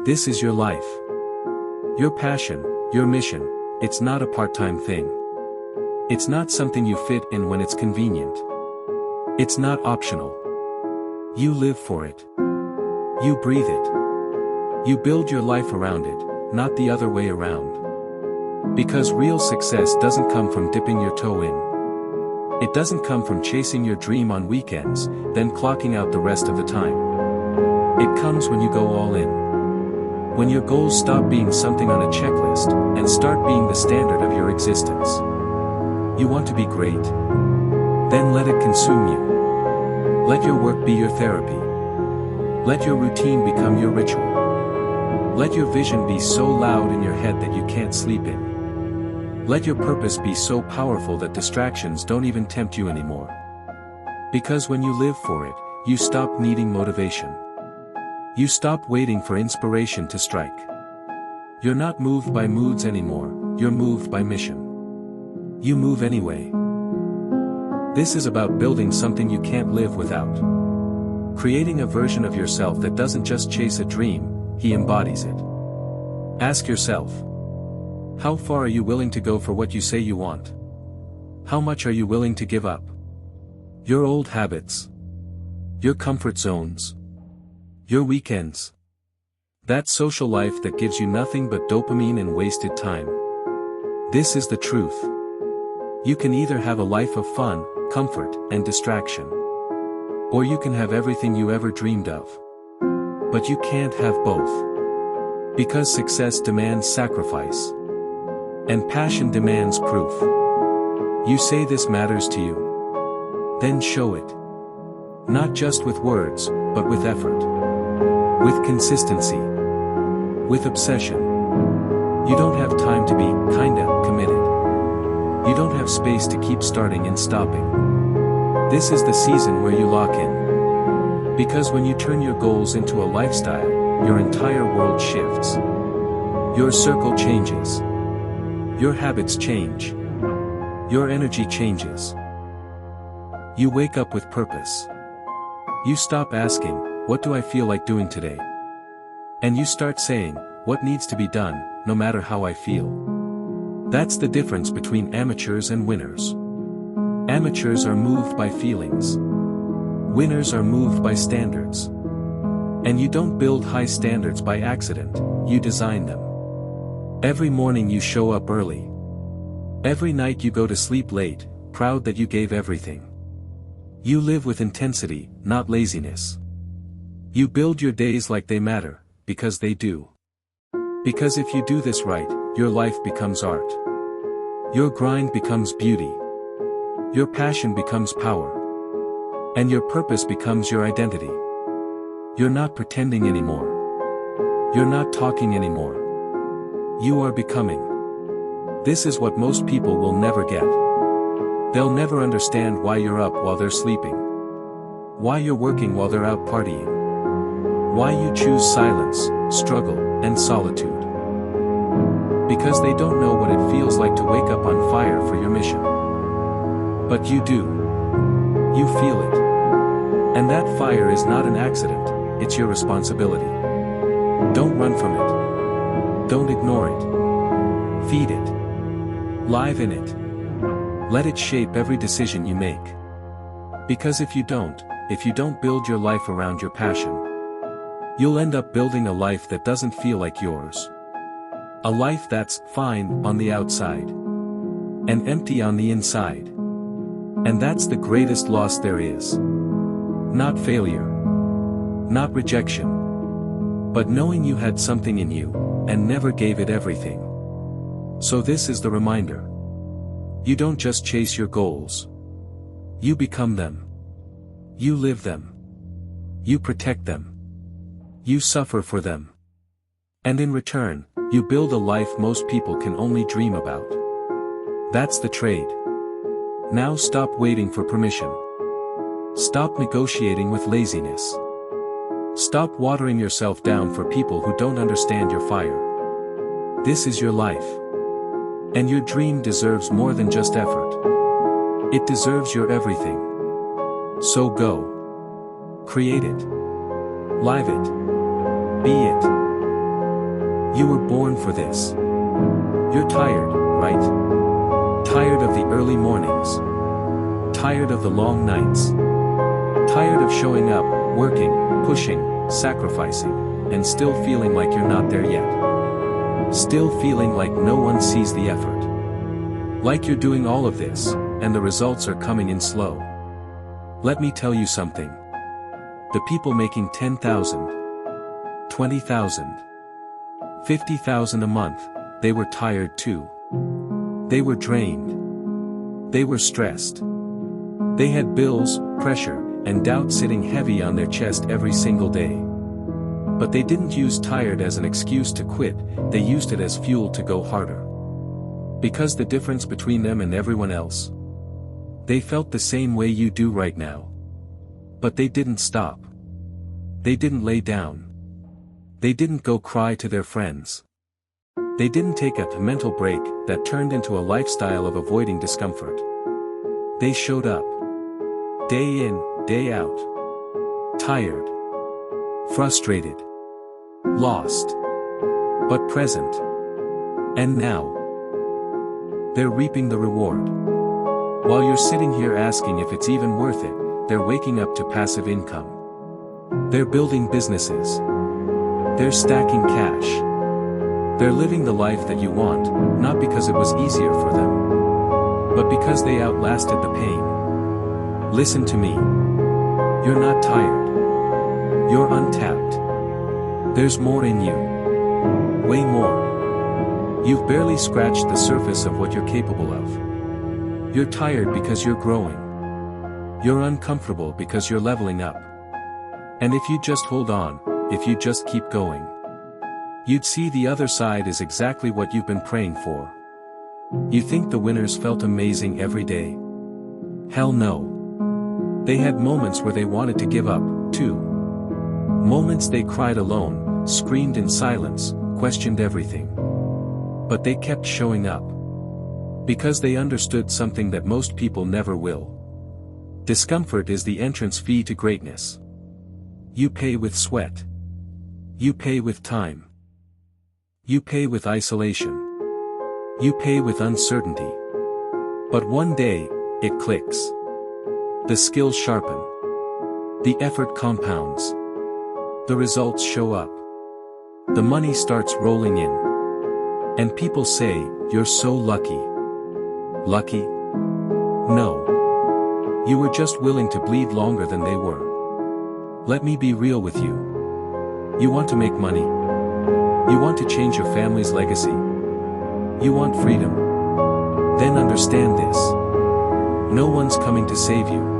This is your life. Your passion, your mission, it's not a part-time thing. It's not something you fit in when it's convenient. It's not optional. You live for it. You breathe it. You build your life around it, not the other way around. Because real success doesn't come from dipping your toe in. It doesn't come from chasing your dream on weekends, then clocking out the rest of the time. It comes when you go all in. When your goals stop being something on a checklist, and start being the standard of your existence. You want to be great? Then let it consume you. Let your work be your therapy. Let your routine become your ritual. Let your vision be so loud in your head that you can't sleep in. Let your purpose be so powerful that distractions don't even tempt you anymore. Because when you live for it, you stop needing motivation. You stop waiting for inspiration to strike. You're not moved by moods anymore, you're moved by mission. You move anyway. This is about building something you can't live without. Creating a version of yourself that doesn't just chase a dream, he embodies it. Ask yourself. How far are you willing to go for what you say you want? How much are you willing to give up? Your old habits. Your comfort zones. Your weekends. That social life that gives you nothing but dopamine and wasted time. This is the truth. You can either have a life of fun, comfort, and distraction. Or you can have everything you ever dreamed of. But you can't have both. Because success demands sacrifice. And passion demands proof. You say this matters to you. Then show it. Not just with words, but with effort. With consistency. With obsession. You don't have time to be kinda committed. You don't have space to keep starting and stopping. This is the season where you lock in. Because when you turn your goals into a lifestyle, your entire world shifts. Your circle changes. Your habits change. Your energy changes. You wake up with purpose. You stop asking, what do I feel like doing today? And you start saying, what needs to be done, no matter how I feel. That's the difference between amateurs and winners. Amateurs are moved by feelings. Winners are moved by standards. And you don't build high standards by accident, you design them. Every morning you show up early. Every night you go to sleep late, proud that you gave everything. You live with intensity, not laziness. You build your days like they matter, because they do. Because if you do this right, your life becomes art. Your grind becomes beauty. Your passion becomes power. And your purpose becomes your identity. You're not pretending anymore. You're not talking anymore. You are becoming. This is what most people will never get. They'll never understand why you're up while they're sleeping. Why you're working while they're out partying. Why you choose silence, struggle, and solitude. Because they don't know what it feels like to wake up on fire for your mission. But you do. You feel it. And that fire is not an accident, it's your responsibility. Don't run from it. Don't ignore it. Feed it. Live in it. Let it shape every decision you make. Because if you don't build your life around your passion, you'll end up building a life that doesn't feel like yours. A life that's fine on the outside. And empty on the inside. And that's the greatest loss there is. Not failure. Not rejection. But knowing you had something in you, and never gave it everything. So this is the reminder. You don't just chase your goals. You become them. You live them. You protect them. You suffer for them. And in return, you build a life most people can only dream about. That's the trade. Now stop waiting for permission. Stop negotiating with laziness. Stop watering yourself down for people who don't understand your fire. This is your life. And your dream deserves more than just effort. It deserves your everything. So go. Create it. Live it. Be it. You were born for this. You're tired, right? Tired of the early mornings. Tired of the long nights. Tired of showing up, working, pushing, sacrificing, and still feeling like you're not there yet. Still feeling like no one sees the effort. Like you're doing all of this, and the results are coming in slow. Let me tell you something. The people making 10,000, 20,000, 50,000 a month, they were tired too. They were drained. They were stressed. They had bills, pressure, and doubt sitting heavy on their chest every single day. But they didn't use tired as an excuse to quit, they used it as fuel to go harder. Because the difference between them and everyone else? They felt the same way you do right now. But they didn't stop. They didn't lay down. They didn't go cry to their friends. They didn't take a mental break that turned into a lifestyle of avoiding discomfort. They showed up. Day in, day out. Tired. Frustrated. Lost. But present. And now, they're reaping the reward. While you're sitting here asking if it's even worth it, they're waking up to passive income. They're building businesses. They're stacking cash. They're living the life that you want, not because it was easier for them, but because they outlasted the pain. Listen to me. You're not tired. You're untapped. There's more in you. Way more. You've barely scratched the surface of what you're capable of. You're tired because you're growing. You're uncomfortable because you're leveling up. And if you just hold on, if you just keep going, you'd see the other side is exactly what you've been praying for. You think the winners felt amazing every day? Hell no. They had moments where they wanted to give up, too. Moments they cried alone, screamed in silence, questioned everything. But they kept showing up. Because they understood something that most people never will. Discomfort is the entrance fee to greatness. You pay with sweat. You pay with time. You pay with isolation. You pay with uncertainty. But one day, it clicks. The skills sharpen. The effort compounds. The results show up. The money starts rolling in. And people say, "You're so lucky." Lucky? No. You were just willing to bleed longer than they were. Let me be real with you. You want to make money. You want to change your family's legacy. You want freedom. Then understand this. No one's coming to save you.